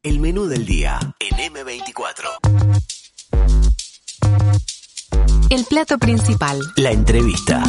El menú del día en M24. El plato principal. La entrevista.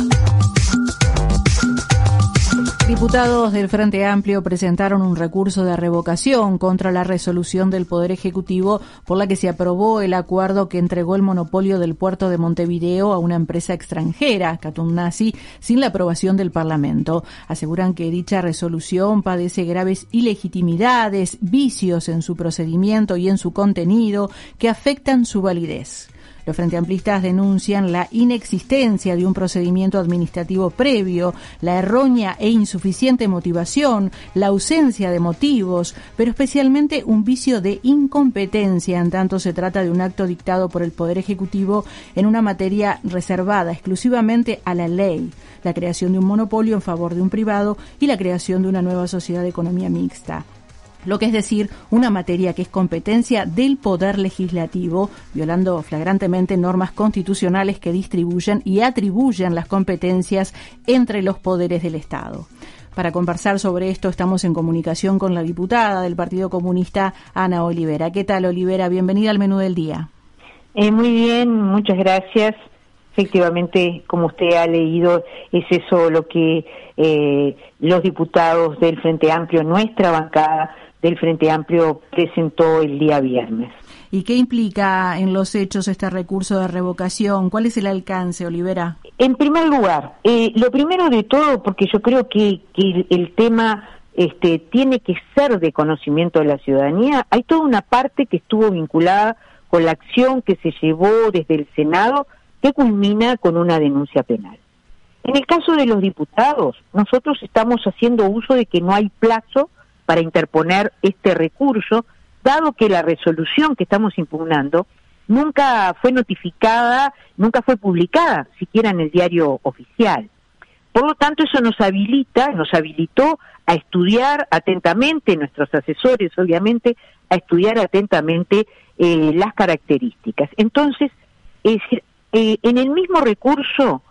Diputados del Frente Amplio presentaron un recurso de revocación contra la resolución del Poder Ejecutivo por la que se aprobó el acuerdo que entregó el monopolio del puerto de Montevideo a una empresa extranjera, Katoomnazi, sin la aprobación del Parlamento. Aseguran que dicha resolución padece graves ilegitimidades, vicios en su procedimiento y en su contenido que afectan su validez. Los frenteamplistas denuncian la inexistencia de un procedimiento administrativo previo, la errónea e insuficiente motivación, la ausencia de motivos, pero especialmente un vicio de incompetencia, en tanto se trata de un acto dictado por el Poder Ejecutivo en una materia reservada exclusivamente a la ley, la creación de un monopolio en favor de un privado y la creación de una nueva sociedad de economía mixta. Lo que es decir, una materia que es competencia del Poder Legislativo, violando flagrantemente normas constitucionales que distribuyen y atribuyen las competencias entre los poderes del Estado. Para conversar sobre esto estamos en comunicación con la diputada del Partido Comunista, Ana Olivera. ¿Qué tal, Olivera? Bienvenida al menú del día. Muy bien, muchas gracias. Efectivamente, como usted ha leído, es eso lo que los diputados del Frente Amplio, nuestra bancada del Frente Amplio, presentó el día viernes. ¿Y qué implica en los hechos este recurso de revocación? ¿Cuál es el alcance, Olivera? En primer lugar, lo primero de todo, porque yo creo que el tema tiene que ser de conocimiento de la ciudadanía, hay toda una parte que estuvo vinculada con la acción que se llevó desde el Senado, que culmina con una denuncia penal. En el caso de los diputados, nosotros estamos haciendo uso de que no hay plazo para interponer este recurso, dado que la resolución que estamos impugnando nunca fue notificada, nunca fue publicada, siquiera en el diario oficial. Por lo tanto, eso nos habilitó a estudiar atentamente, nuestros asesores obviamente, a estudiar atentamente las características. Entonces, es decir, en el mismo recurso,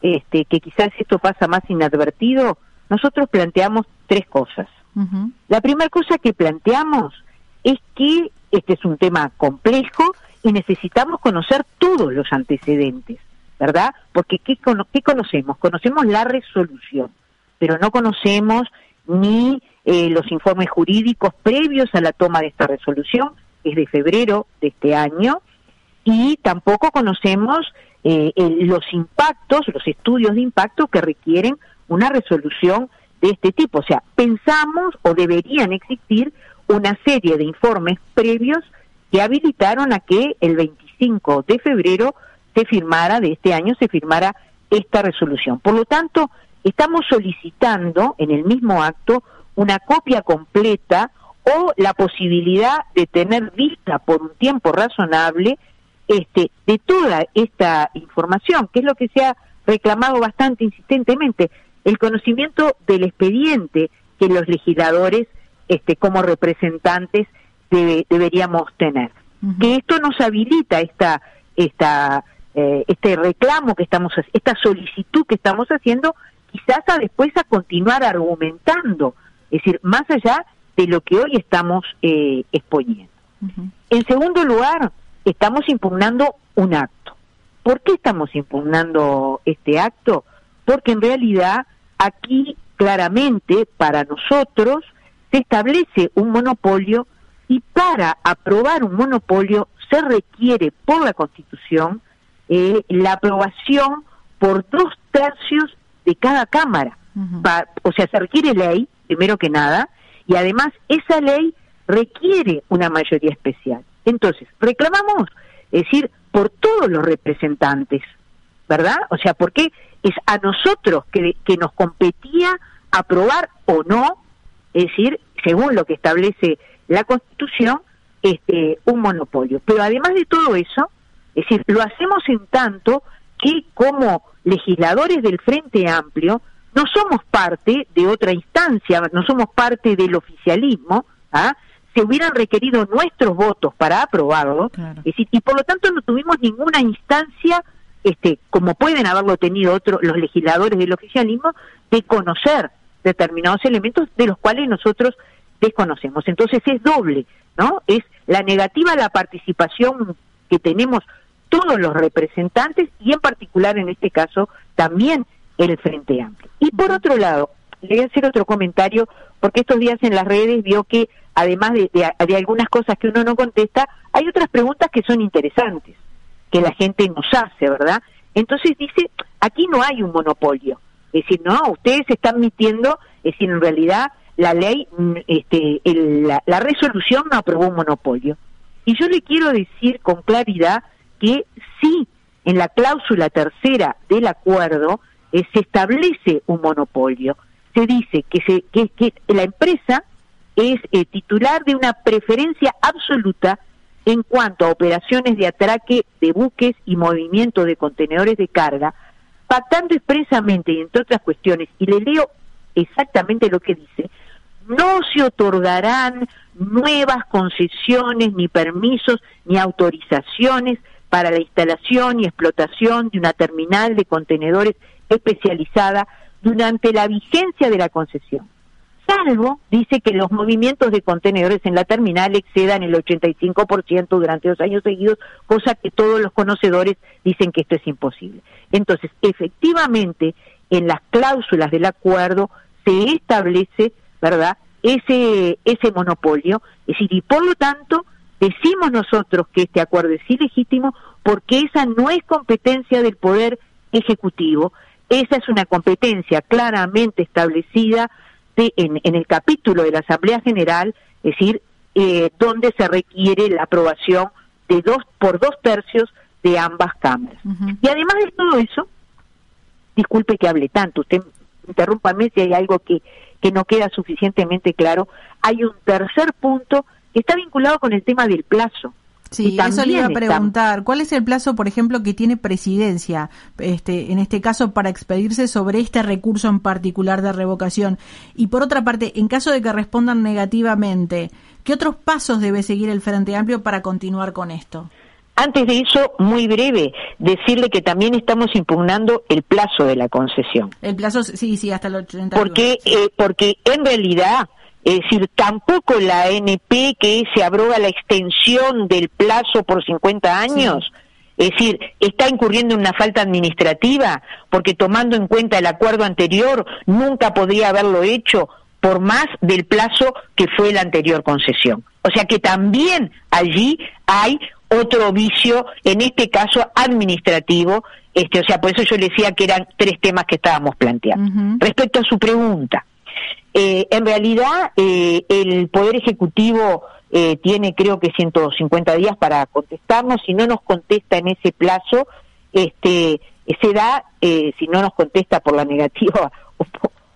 que quizás esto pasa más inadvertido, nosotros planteamos tres cosas. Uh-huh. La primera cosa que planteamos es que este es un tema complejo y necesitamos conocer todos los antecedentes, ¿verdad? Porque ¿qué conocemos? Conocemos la resolución, pero no conocemos ni los informes jurídicos previos a la toma de esta resolución, que es de febrero de este año, y tampoco conocemos los impactos, los estudios de impacto que requieren una resolución de este tipo. O sea, pensamos o deberían existir una serie de informes previos que habilitaron a que el 25 de febrero de este año se firmara esta resolución. Por lo tanto, estamos solicitando en el mismo acto una copia completa o la posibilidad de tener vista por un tiempo razonable de toda esta información, que es lo que se ha reclamado bastante insistentemente, el conocimiento del expediente que los legisladores, como representantes, deberíamos tener. Uh-huh. Que esto nos habilita este reclamo que esta solicitud que estamos haciendo, quizás después a continuar argumentando, es decir, más allá de lo que hoy estamos exponiendo. Uh-huh. En segundo lugar, estamos impugnando un acto. ¿Por qué estamos impugnando este acto? Porque en realidad aquí claramente para nosotros se establece un monopolio y para aprobar un monopolio se requiere por la Constitución la aprobación por 2/3 de cada Cámara. Uh-huh. O sea, se requiere ley, primero que nada, y además esa ley requiere una mayoría especial. Entonces, reclamamos, es decir, por todos los representantes, ¿verdad? O sea, porque es a nosotros que nos competía aprobar o no, es decir, según lo que establece la Constitución, un monopolio. Pero además de todo eso, es decir, lo hacemos en tanto que como legisladores del Frente Amplio no somos parte de otra instancia, no somos parte del oficialismo, ¿ah? Se hubieran requerido nuestros votos para aprobarlo, claro. Es decir, y por lo tanto no tuvimos ninguna instancia, como pueden haberlo tenido los legisladores del oficialismo, de conocer determinados elementos de los cuales nosotros desconocemos. Entonces es doble, ¿no? Es la negativa a la participación que tenemos todos los representantes y en particular en este caso también el Frente Amplio. Y por otro lado, le voy a hacer otro comentario, porque estos días en las redes vio que además de algunas cosas que uno no contesta, hay otras preguntas que son interesantes, que la gente nos hace, ¿verdad? Entonces dice, aquí no hay un monopolio. Es decir, no, ustedes están mintiendo, es decir, en realidad la ley, la resolución no aprobó un monopolio. Y yo le quiero decir con claridad que sí, en la cláusula tercera del acuerdo se establece un monopolio. Se dice que la empresa es titular de una preferencia absoluta en cuanto a operaciones de atraque de buques y movimiento de contenedores de carga, pactando expresamente y entre otras cuestiones, y le leo exactamente lo que dice, no se otorgarán nuevas concesiones, ni permisos, ni autorizaciones para la instalación y explotación de una terminal de contenedores especializada durante la vigencia de la concesión, salvo, dice, que los movimientos de contenedores en la terminal excedan el 85% durante 2 años seguidos, cosa que todos los conocedores dicen que esto es imposible. Entonces, efectivamente, en las cláusulas del acuerdo se establece, ¿verdad?, ese monopolio, es decir, y por lo tanto, decimos nosotros que este acuerdo es ilegítimo porque esa no es competencia del Poder Ejecutivo, esa es una competencia claramente establecida en el capítulo de la Asamblea General, es decir, donde se requiere la aprobación de 2/3 de ambas cámaras. Y además de todo eso, disculpe que hable tanto, usted interrúmpame si hay algo que no queda suficientemente claro, hay un tercer punto que está vinculado con el tema del plazo. Sí, eso le iba a preguntar. ¿Cuál es el plazo, por ejemplo, que tiene Presidencia, en este caso, para expedirse sobre este recurso en particular de revocación? Y por otra parte, en caso de que respondan negativamente, ¿qué otros pasos debe seguir el Frente Amplio para continuar con esto? Antes de eso, muy breve, decirle que también estamos impugnando el plazo de la concesión. El plazo, sí, hasta el 80. Porque en realidad, es decir, tampoco la ANP, que se abroga la extensión del plazo por 50 años, es decir, está incurriendo en una falta administrativa, porque tomando en cuenta el acuerdo anterior, nunca podría haberlo hecho por más del plazo que fue la anterior concesión. O sea que también allí hay otro vicio, en este caso administrativo, o sea, por eso yo le decía que eran 3 temas que estábamos planteando. Respecto a su pregunta, en realidad el Poder Ejecutivo tiene, creo que 150 días para contestarnos. Si no nos contesta en ese plazo, se da, si no nos contesta por la negativa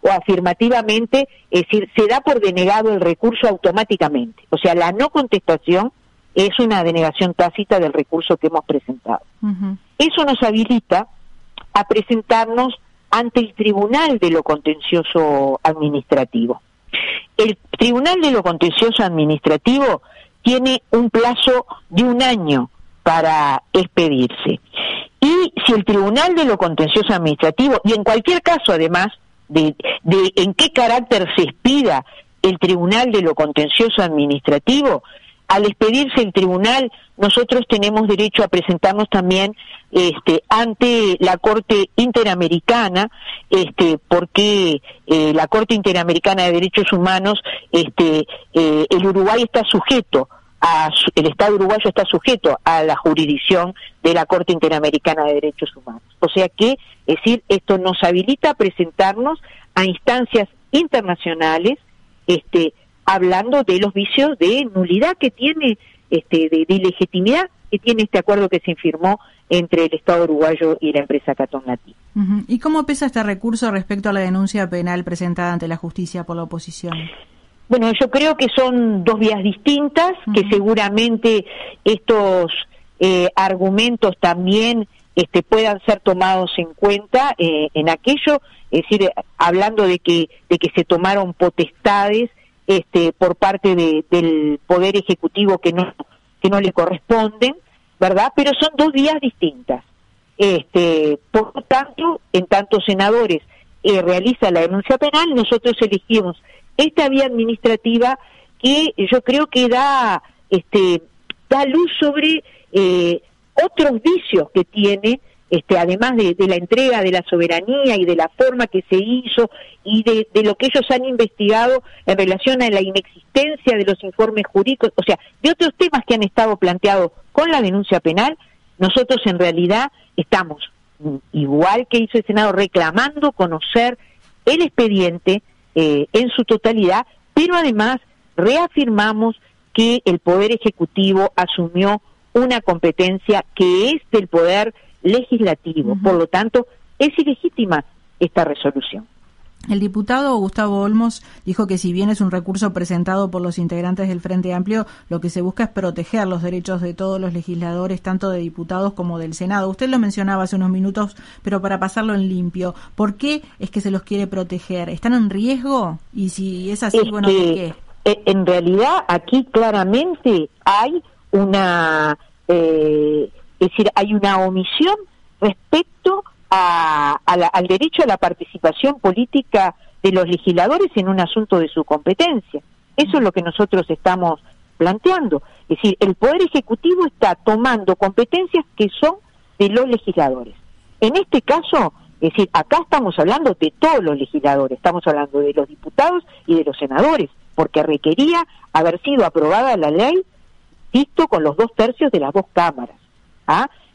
o afirmativamente, es decir, se da por denegado el recurso automáticamente. O sea, la no contestación es una denegación tácita del recurso que hemos presentado. Eso nos habilita a presentarnos ante el Tribunal de lo Contencioso Administrativo. El Tribunal de lo Contencioso Administrativo tiene un plazo de 1 año para expedirse. Y si el Tribunal de lo Contencioso Administrativo, y en cualquier caso además de en qué carácter se expida el Tribunal de lo Contencioso Administrativo, al expedirse el tribunal, nosotros tenemos derecho a presentarnos también ante la Corte Interamericana, porque la Corte Interamericana de Derechos Humanos, el Uruguay está sujeto el Estado uruguayo está sujeto a la jurisdicción de la Corte Interamericana de Derechos Humanos. O sea que, es decir, esto nos habilita a presentarnos a instancias internacionales, hablando de los vicios de nulidad que tiene, de ilegitimidad que tiene este acuerdo que se firmó entre el Estado uruguayo y la empresa Catón Latina. ¿Y cómo pesa este recurso respecto a la denuncia penal presentada ante la justicia por la oposición? Bueno, yo creo que son 2 vías distintas, que seguramente estos argumentos también puedan ser tomados en cuenta en aquello, es decir, hablando de que se tomaron potestades por parte del Poder Ejecutivo que no le corresponden, ¿verdad? Pero son 2 vías distintas. Por lo tanto, en tanto senadores realiza la denuncia penal, nosotros elegimos esta vía administrativa que yo creo que da luz sobre otros vicios que tiene, además de la entrega de la soberanía y de la forma que se hizo y de lo que ellos han investigado en relación a la inexistencia de los informes jurídicos, o sea, de otros temas que han estado planteados con la denuncia penal. Nosotros en realidad estamos, igual que hizo el Senado, reclamando conocer el expediente en su totalidad, pero además reafirmamos que el Poder Ejecutivo asumió una competencia que es del Poder Legislativo. Por lo tanto, es ilegítima esta resolución. El diputado Gustavo Olmos dijo que si bien es un recurso presentado por los integrantes del Frente Amplio, lo que se busca es proteger los derechos de todos los legisladores, tanto de diputados como del Senado. Usted lo mencionaba hace unos minutos, pero para pasarlo en limpio, ¿por qué es que se los quiere proteger? ¿Están en riesgo? Y si es así, bueno, ¿de qué? En realidad, aquí claramente hay hay una omisión respecto al derecho a la participación política de los legisladores en un asunto de su competencia. Eso es lo que nosotros estamos planteando. Es decir, el Poder Ejecutivo está tomando competencias que son de los legisladores. En este caso, es decir, acá estamos hablando de todos los legisladores, estamos hablando de los diputados y de los senadores, porque requería haber sido aprobada la ley, visto con los 2/3 de las 2 cámaras.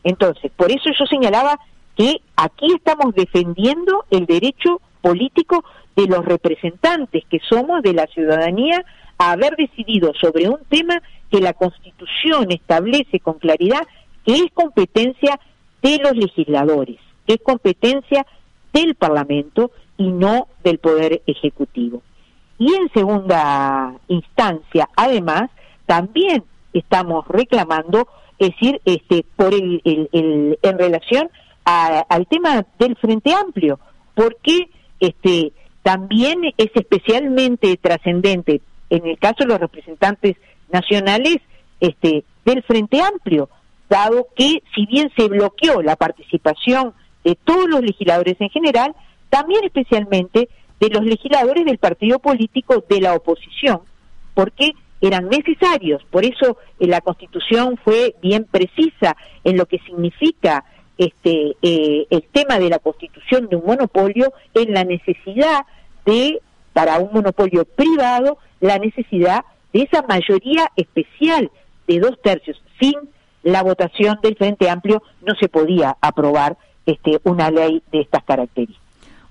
Entonces, por eso yo señalaba que aquí estamos defendiendo el derecho político de los representantes que somos de la ciudadanía a haber decidido sobre un tema que la Constitución establece con claridad que es competencia de los legisladores, que es competencia del Parlamento y no del Poder Ejecutivo. Y en segunda instancia, además, también estamos reclamando, es decir, por en relación al tema del Frente Amplio, porque también es especialmente trascendente en el caso de los representantes nacionales del Frente Amplio, dado que si bien se bloqueó la participación de todos los legisladores en general, también especialmente de los legisladores del partido político de la oposición, porque eran necesarios. Por eso la Constitución fue bien precisa en lo que significa el tema de la constitución de un monopolio, en la necesidad para un monopolio privado, la necesidad de esa mayoría especial de 2/3. Sin la votación del Frente Amplio no se podía aprobar una ley de estas características.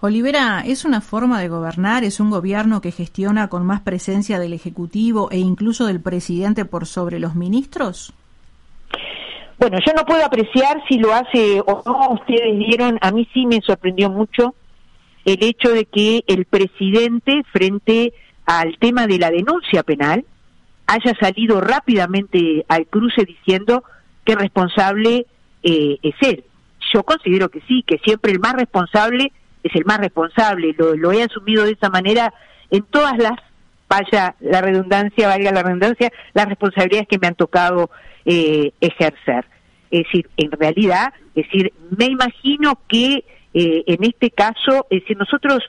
Olivera, ¿es una forma de gobernar? ¿Es un gobierno que gestiona con más presencia del Ejecutivo e incluso del presidente por sobre los ministros? Bueno, yo no puedo apreciar si lo hace o no. Ustedes vieron, a mí sí me sorprendió mucho el hecho de que el presidente, frente al tema de la denuncia penal, haya salido rápidamente al cruce diciendo que responsable es él. Yo considero que sí, que siempre el más responsable es el más responsable. Lo he asumido de esa manera en todas valga la redundancia, las responsabilidades que me han tocado ejercer. Es decir, en realidad, me imagino que en este caso, nosotros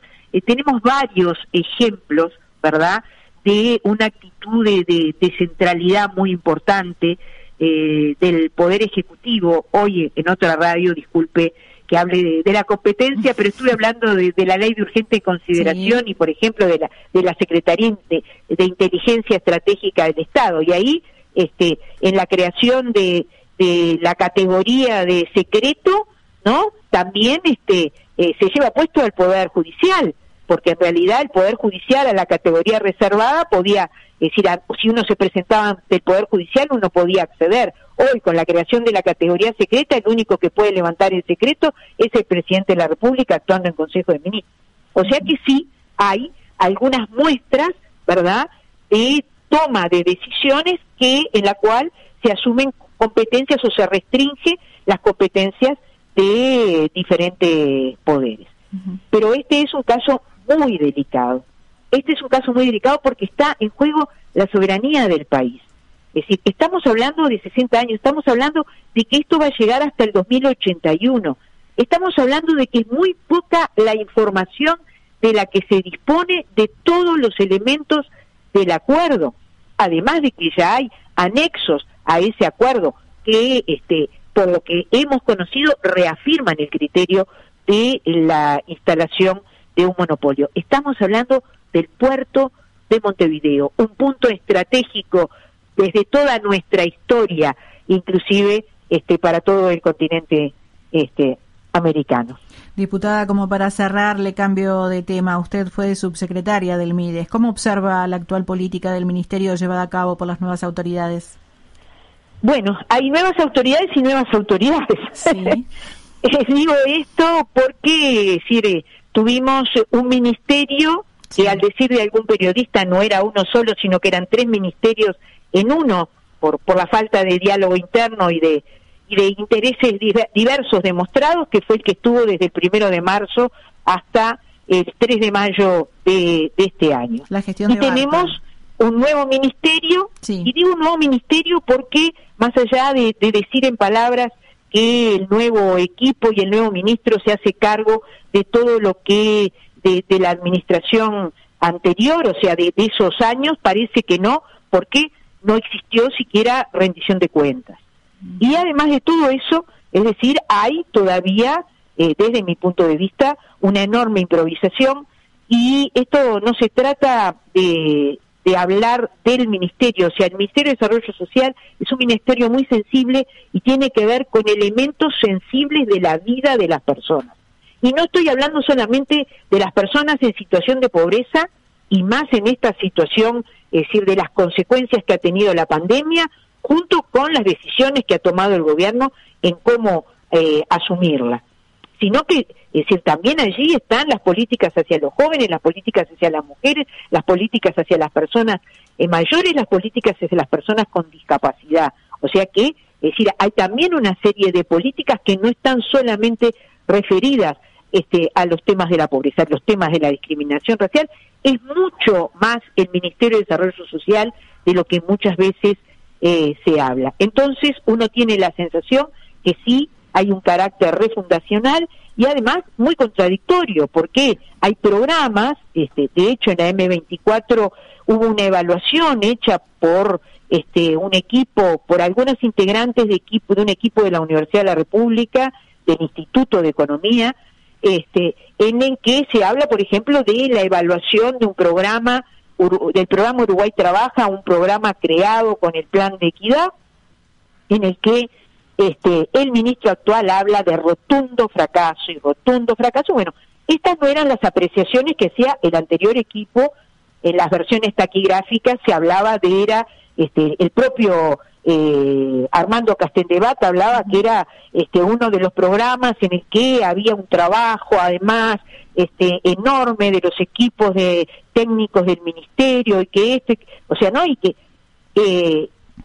tenemos varios ejemplos, ¿verdad?, de una actitud de centralidad muy importante del Poder Ejecutivo. Hoy en otra radio, disculpe que hable de la competencia, pero estuve hablando de la ley de urgente consideración, sí, y por ejemplo de la Secretaría de Inteligencia Estratégica del Estado, y ahí en la creación de la categoría de secreto, ¿no?, también se lleva puesto al Poder Judicial, porque en realidad el Poder Judicial a la categoría reservada podía, si uno se presentaba ante el Poder Judicial uno podía acceder. Hoy, con la creación de la categoría secreta, el único que puede levantar el secreto es el presidente de la República actuando en Consejo de Ministros. O sea que sí hay algunas muestras, ¿verdad?, de toma de decisiones en la cual se asumen competencias o se restringe las competencias de diferentes poderes. Pero este es un caso muy delicado. Este es un caso muy delicado porque está en juego la soberanía del país. Es decir, estamos hablando de 60 años, estamos hablando de que esto va a llegar hasta el 2081. Estamos hablando de que es muy poca la información de la que se dispone de todos los elementos del acuerdo, además de que ya hay anexos a ese acuerdo que, por lo que hemos conocido, reafirman el criterio de la instalación de un monopolio. Estamos hablando del puerto de Montevideo, un punto estratégico desde toda nuestra historia, inclusive para todo el continente americano. Diputada, como para cerrar, le cambio de tema. Usted fue subsecretaria del MIDES. ¿Cómo observa la actual política del Ministerio llevada a cabo por las nuevas autoridades? Bueno, hay nuevas autoridades y nuevas autoridades. Sí. Digo esto porque, tuvimos un ministerio que, al decir de algún periodista, no era uno solo, sino que eran 3 ministerios en uno, por la falta de diálogo interno y de intereses diversos demostrados, que fue el que estuvo desde el 1 de marzo hasta el 3 de mayo de este año. La gestión y tenemos un nuevo ministerio, y digo un nuevo ministerio porque, más allá de decir en palabras que el nuevo equipo y el nuevo ministro se hace cargo de todo lo que de la administración anterior, o sea, de esos años, parece que no, porque no existió siquiera rendición de cuentas. Y además de todo eso, es decir, hay todavía, desde mi punto de vista, una enorme improvisación, y esto no se trata de hablar del ministerio, o sea, el Ministerio de Desarrollo Social es un ministerio muy sensible y tiene que ver con elementos sensibles de la vida de las personas. Y no estoy hablando solamente de las personas en situación de pobreza, y más en esta situación, es decir, de las consecuencias que ha tenido la pandemia, junto con las decisiones que ha tomado el gobierno en cómo asumirla, sino que, es decir, también allí están las políticas hacia los jóvenes, las políticas hacia las mujeres, las políticas hacia las personas mayores, las políticas hacia las personas con discapacidad. O sea que, es decir, hay también una serie de políticas que no están solamente referidas a los temas de la pobreza, a los temas de la discriminación racial. Es mucho más el Ministerio de Desarrollo Social de lo que muchas veces se habla. Entonces uno tiene la sensación que sí hay un carácter refundacional y además muy contradictorio, porque hay programas, de hecho en la M24 hubo una evaluación hecha por un equipo, por algunos integrantes de un equipo de la Universidad de la República, del Instituto de Economía, en el que se habla, por ejemplo, de la evaluación de un programa, del programa Uruguay Trabaja, un programa creado con el Plan de Equidad, en el que el ministro actual habla de rotundo fracaso y rotundo fracaso. Bueno, estas no eran las apreciaciones que hacía el anterior equipo. En las versiones taquigráficas se hablaba el propio Armando Castendebat hablaba que era uno de los programas en el que había un trabajo además enorme de los equipos de técnicos del ministerio, y que y que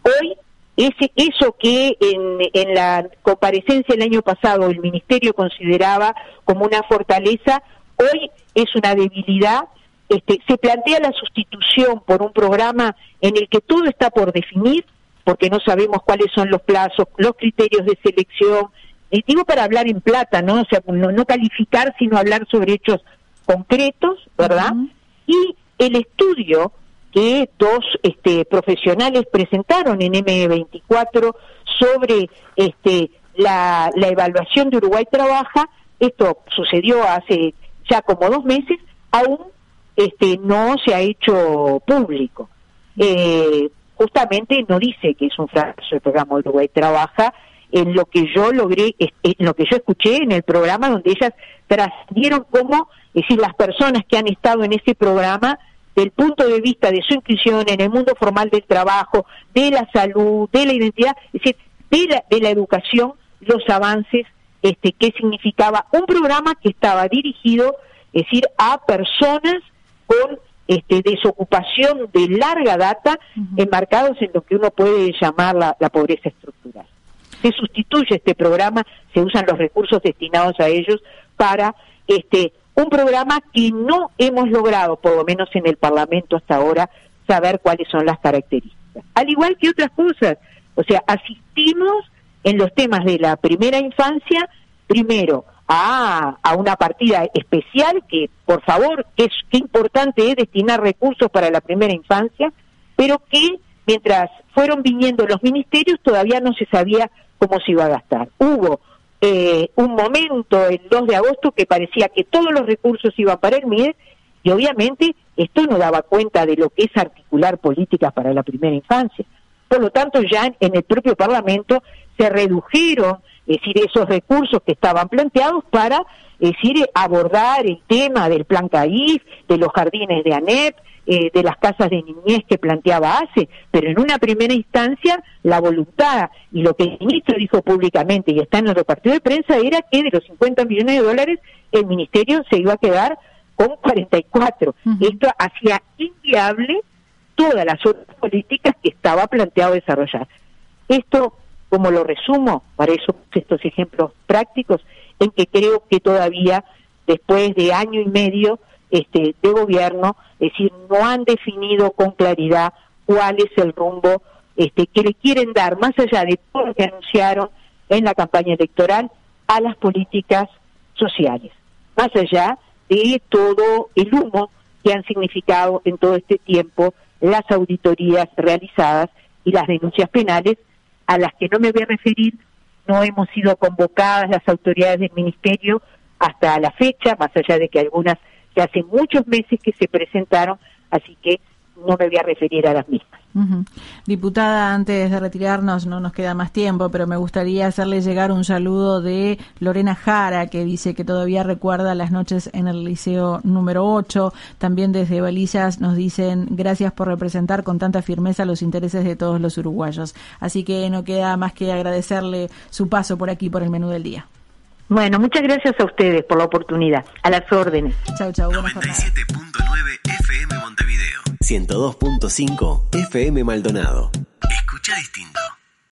hoy eso que en la comparecencia el año pasado el ministerio consideraba como una fortaleza, hoy es una debilidad. Se plantea la sustitución por un programa en el que todo está por definir, porque no sabemos cuáles son los plazos, los criterios de selección. Digo para hablar en plata, ¿no? O sea, no calificar, sino hablar sobre hechos concretos, ¿verdad? Uh-huh. Y el estudio que 2 profesionales presentaron en M24 sobre la evaluación de Uruguay Trabaja, esto sucedió hace ya como 2 meses, aún no se ha hecho público. Justamente no dice que es un fracaso el programa Uruguay Trabaja, en lo que yo logré, en lo que yo escuché en el programa, donde ellas trascendieron cómo, es decir, las personas que han estado en ese programa, del punto de vista de su inclusión en el mundo formal del trabajo, de la salud, de la identidad, es decir, de la educación, los avances que significaba un programa que estaba dirigido, es decir, a personas con desocupación de larga data, uh-huh, enmarcados en lo que uno puede llamar la pobreza estructural. Se sustituye este programa, se usan los recursos destinados a ellos para un programa que no hemos logrado, por lo menos en el Parlamento hasta ahora, saber cuáles son las características. Al igual que otras cosas, o sea, asistimos en los temas de la primera infancia, primero, a una partida especial que, por favor, qué importante es destinar recursos para la primera infancia, pero que mientras fueron viniendo los ministerios todavía no se sabía cómo se iba a gastar. Hubo un momento, el 2 de agosto, que parecía que todos los recursos iban para el MIDES, y obviamente esto no daba cuenta de lo que es articular políticas para la primera infancia. Por lo tanto, ya en el propio Parlamento se redujeron, es decir, esos recursos que estaban planteados para, es decir, abordar el tema del plan CAIF, de los jardines de ANEP, de las casas de niñez que planteaba ACE, pero en una primera instancia la voluntad y lo que el ministro dijo públicamente y está en el repartido de prensa era que de los 50 millones de dólares el ministerio se iba a quedar con 44. Esto hacía inviable todas las otras políticas que estaba planteado desarrollar. Esto, como lo resumo, para eso estos ejemplos prácticos, en que creo que todavía, después de año y medio de gobierno, es decir, no han definido con claridad cuál es el rumbo que le quieren dar, más allá de todo lo que anunciaron en la campaña electoral, a las políticas sociales, más allá de todo el humo que han significado en todo este tiempo las auditorías realizadas y las denuncias penales, a las que no me voy a referir. No hemos sido convocadas las autoridades del ministerio hasta la fecha, más allá de que algunas que hace muchos meses que se presentaron, así que no me voy a referir a las mismas. Diputada, antes de retirarnos, no nos queda más tiempo, pero me gustaría hacerle llegar un saludo de Lorena Jara, que dice que todavía recuerda las noches en el Liceo número 8. También desde Balizas nos dicen gracias por representar con tanta firmeza los intereses de todos los uruguayos. Así que no queda más que agradecerle su paso por aquí, por el menú del día. Bueno, muchas gracias a ustedes por la oportunidad. A las órdenes. Chau, chau. Buenas jornadas. 97.9 FM Montevideo. 102.5 FM Maldonado. Escucha distinto.